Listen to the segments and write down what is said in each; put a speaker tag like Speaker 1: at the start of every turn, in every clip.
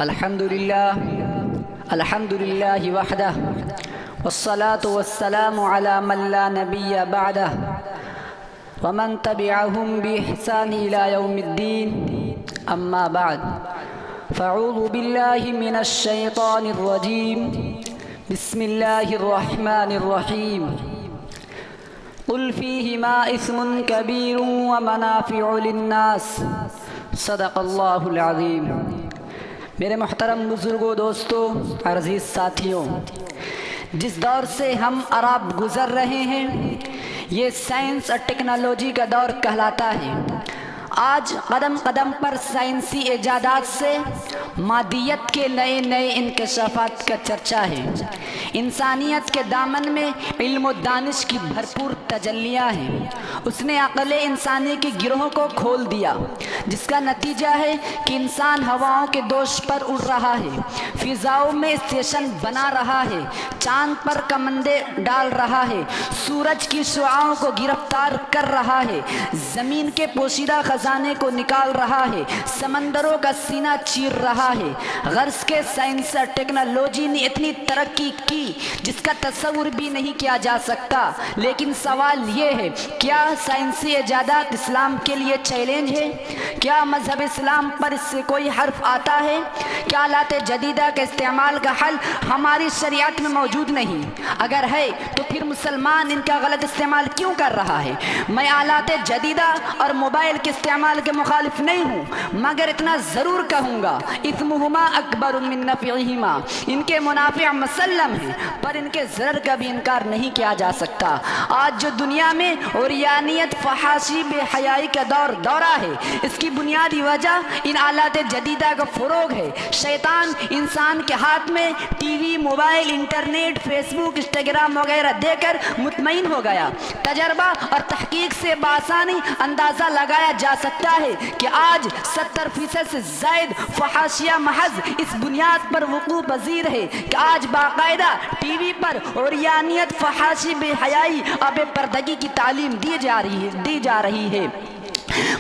Speaker 1: الحمدللہ وحدہ والصلاة والسلام على من لا نبی بعدہ ومن تبعهم بإحسان إلى يوم الدين أما بعد فاعوذ بالله من الشيطان الرجيم بسم الله الرحمن الرحيم قل فيهما إثم كبير ومنافع للناس صدق اللہ العظیم۔ میرے محترم بزرگوں، دوستوں، عزیز ساتھیوں، جس دور سے ہم اور آپ گزر رہے ہیں یہ سائنس اور ٹیکنالوجی کا دور کہلاتا ہے۔ آج قدم قدم پر سائنسی ایجادات سے مادیت کے نئے نئے انکشافات کا چرچا ہے۔ انسانیت کے دامن میں علم و دانش کی بھرپور تجلیاں ہیں۔ اس نے عقل انسانی کے گروہوں کو کھول دیا، جس کا نتیجہ ہے کہ انسان ہواؤں کے دوش پر اڑ رہا ہے، فضاؤں میں اسٹیشن بنا رہا ہے، چاند پر کمندے ڈال رہا ہے، سورج کی شعاعوں کو گرفتار کر رہا ہے، زمین کے پوشیدہ خزانے کو نکال رہا ہے، سمندروں کا سینہ چیر رہا ہے۔ غرض کے سائنس اور ٹیکنالوجی نے اتنی ترقی کی جس کا تصور بھی نہیں کیا جا سکتا۔ لیکن سوال یہ ہے، کیا سائنسی ایجادات اسلام کے لیے چیلنج ہے؟ کیا مذہب اسلام پر اس سے کوئی حرف آتا ہے؟ کیا آلات جدیدہ کے استعمال کا حل ہماری شریعت میں موجود نہیں؟ اگر ہے تو پھر مسلمان ان کا غلط استعمال کیوں کر رہا ہے؟ میں آلات جدیدہ اور موبائل کے استعمال کے مخالف نہیں ہوں، مگر اتنا ضرور کہوں گا اثمہما اکبر من نفعہما، ان کے منافع مسلم ہیں پر ان کے ضرر کا بھی انکار نہیں کیا جا سکتا۔ آج جو دنیا میں عریانیت، فحاشی، بے حیائی کا دورہ ہے، اس کی بنیادی وجہ ان آلات جدیدہ کا فروغ ہے۔ شیطان انسان کے ہاتھ میں T V, mobile, internet, Facebook, Instagram وغیرہ دے کر مطمئن ہو گیا۔ تجربہ اور تحقیق سے بآسانی اندازہ لگایا جا سکتا ہے کہ آج 70% سے زائد فحاشیہ محض اس بنیاد پر وقوع پذیر ہے کہ آج باقاعدہ ٹی وی پر عریانیت، فحاشی، بے حیائی اور بے پردگی کی تعلیم دی جا رہی ہے۔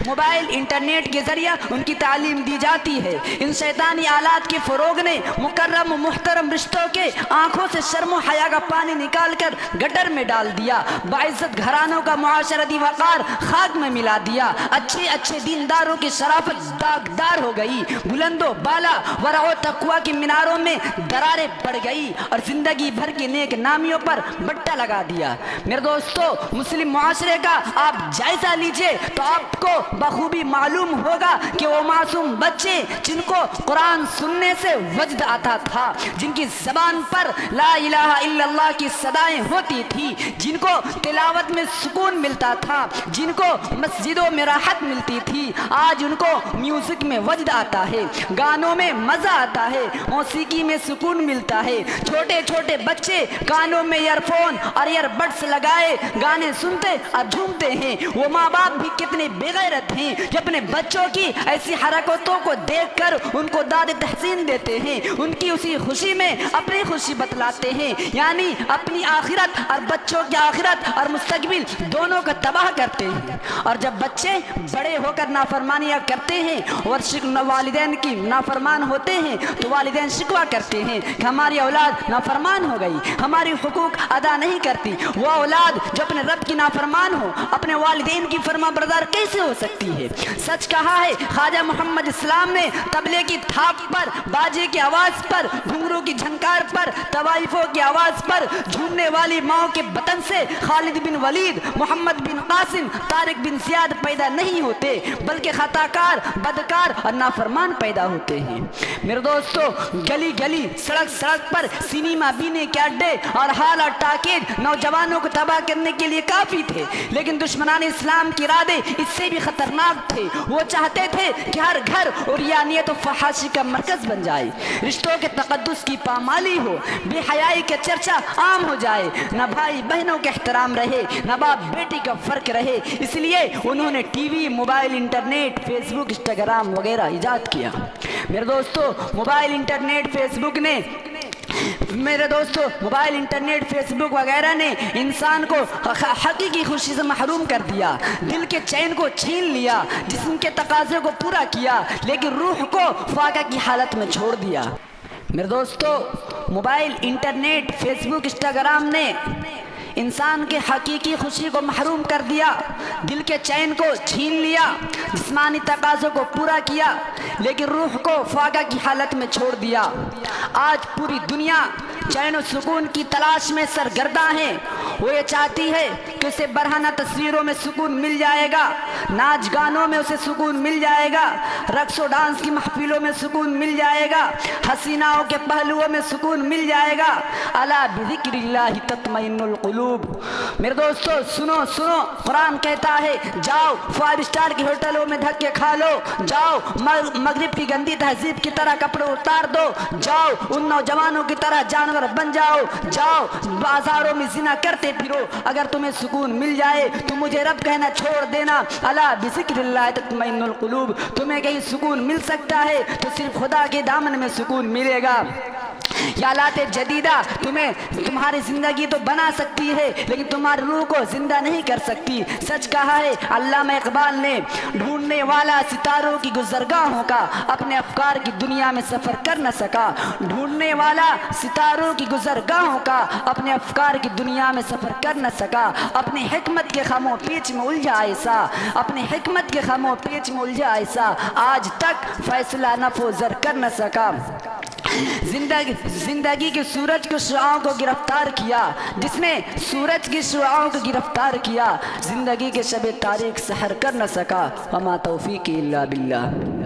Speaker 1: موبائل، انٹرنیٹ کے ذریعہ ان کی تعلیم دی جاتی ہے۔ ان شیطانی آلات کے فروغ نے مکرم و محترم رشتوں کے آنکھوں سے شرم و حیا کا پانی نکال کر گٹر میں ڈال دیا، باعزت گھرانوں کا معاشرتی وقار خاک میں ملا دیا، اچھے دینداروں کی شرافت داغدار ہو گئی، بلند و بالا ورع و تقوی کی میناروں میں دراریں پڑ گئی اور زندگی بھر کی نیک نامیوں پر بٹا لگا دیا۔ میرے دوستو، مسلم معاشرے کا آپ جائزہ لیجئے تو آپ کو بخوبی معلوم ہوگا کہ وہ معصوم بچے جن کو قرآن سننے سے وجد آتا تھا، جن کی زبان پر لا الہ الا اللہ کی صدائیں ہوتی تھی، جن کو تلاوت میں سکون ملتا تھا، جن کو مسجدوں میں راحت ملتی تھی، آج ان کو میوزک میں وجد آتا ہے، گانوں میں مزہ آتا ہے، موسیقی میں سکون ملتا ہے۔ چھوٹے چھوٹے بچے کانوں میں ایئر فون اور ایئر بڈس لگائے گانے سنتے اور جھومتے ہیں۔ وہ ماں باپ بھی کتنے بے غیرت ہیں جو اپنے بچوں کی ایسی حرکتوں کو دیکھ کر ان کو داد تحسین دیتے ہیں، ان کی اسی خوشی میں اپنی خوشی بتلاتے ہیں، یعنی اپنی آخرت اور بچوں کی آخرت اور مستقبل دونوں کو تباہ کرتے ہیں۔ اور جب بچے بڑے ہو کر نافرمانیاں کرتے ہیں اور والدین کی نافرمان ہوتے ہیں تو والدین شکوہ کرتے ہیں کہ ہماری اولاد نافرمان ہو گئی، ہماری حقوق ادا نہیں کرتی۔ وہ اولاد جو اپنے رب کی نافرمان ہو، اپنے والدین کی فرما بردار کیسے ہو سکتی ہے؟ سچ کہا ہے خواجہ محمد اسلام نے، طبلے کی تھاپ پر، باجے کی آواز پر، گھنگرو کی جھنکار پر، طوائفوں کی آواز پر جھومنے والی ماؤں کے بطن سے خالد بن ولید، محمد بن قاسم، طارق بن زیاد پیدا نہیں ہوتے، بلکہ خطاکار، بدکار اور نافرمان پیدا ہوتے ہیں۔ میرے دوستو، گلی گلی، سڑک سڑک پر سینما بینے کے اڈے اور ہال اور ٹاکیج نوجوانوں کو تباہ کرنے کے لیے کافی تھے، لیکن دشمنان اسلام کے ارادے اس سے بھی خطرناک تھے۔ وہ چاہتے تھے کہ ہر گھر عریانیت و فحاشی کا مرکز بن جائے، رشتوں کے تقدس کی پامالی ہو، بے حیائی کا چرچا عام ہو جائے، نہ بھائی بہنوں کا احترام رہے، نہ باپ بیٹی کا فرق رہے۔ اس لیے انہوں نے T V, mobile, internet, Facebook, Instagram وغیرہ ایجاد کیا۔ میرے دوستو، موبائل، انٹرنیٹ، فیس بک نے میرے دوستو، موبائل، انٹرنیٹ، فیس بک وغیرہ نے انسان کو حقیقی خوشی سے محروم کر دیا، دل کے چین کو چھین لیا، جسم کے تقاضے کو پورا کیا، لیکن روح کو فاقہ کی حالت میں چھوڑ دیا۔ میرے دوستو، mobile, internet, Facebook, Instagram نے انسان کے حقیقی خوشی کو محروم کر دیا، دل کے چین کو چھین لیا، جسمانی تقاضوں کو پورا کیا، لیکن روح کو فاقہ کی حالت میں چھوڑ دیا۔ آج پوری دنیا چین و سکون کی تلاش میں سرگرداں ہے۔ وہ یہ چاہتی ہے کہ اسے برہنہ تصویروں میں سکون مل جائے گا، ناچ گانوں میں اسے سکون مل جائے گا، رقص و ڈانس کی محفلوں میں سکون مل جائے گا، حسیناؤں کے پہلوؤں میں سکون مل جائے گا۔ الا بذکر اللہ تطمئن القلوب۔ میرے دوستو، سنو سنو، قرآن کہتا ہے جاؤ 5 اسٹار کی ہوٹلوں میں دھکے کھا لو، جاؤ مغرب کی گندی تہذیب کی طرح کپڑے اتار دو، جاؤ ان نوجوانوں کی طرح جانور بن جاؤ، جاؤ بازاروں میں زنا کرتے پھرو، اگر تمہیں سکون مل جائے تو مجھے رب کہنا چھوڑ دینا۔ الا بذکر اللہ تطمئن القلوب۔ تمہیں کہیں سکون مل سکتا ہے تو صرف خدا کے دامن میں سکون ملے گا۔ یا آلات جدیدہ تمہاری زندگی تو بنا سکتی ہے، لیکن تمہاری روح کو زندہ نہیں کر سکتی۔ سچ کہا ہے علامہ اقبال نے، ڈھونڈنے والا ستاروں کی گزرگاہوں کا اپنے افکار کی دنیا میں سفر کر نہ سکا، ڈھونڈنے والا ستاروں کی گزرگاہوں کا اپنے افکار کی دنیا میں سفر کر نہ سکا، اپنی حکمت کے خم و پیچ میں الجھا ایسا، اپنی حکمت کے خم و پیچ میں الجھا ایسا، آج تک فیصلہ نفع و زر کر نہ سکا۔ زندگی کے سورج کے شعاعوں کو گرفتار کیا، جس نے سورج کی شعاعوں کو گرفتار کیا، زندگی کے شب تاریک سحر کر نہ سکا۔ وما توفیقی الا باللہ۔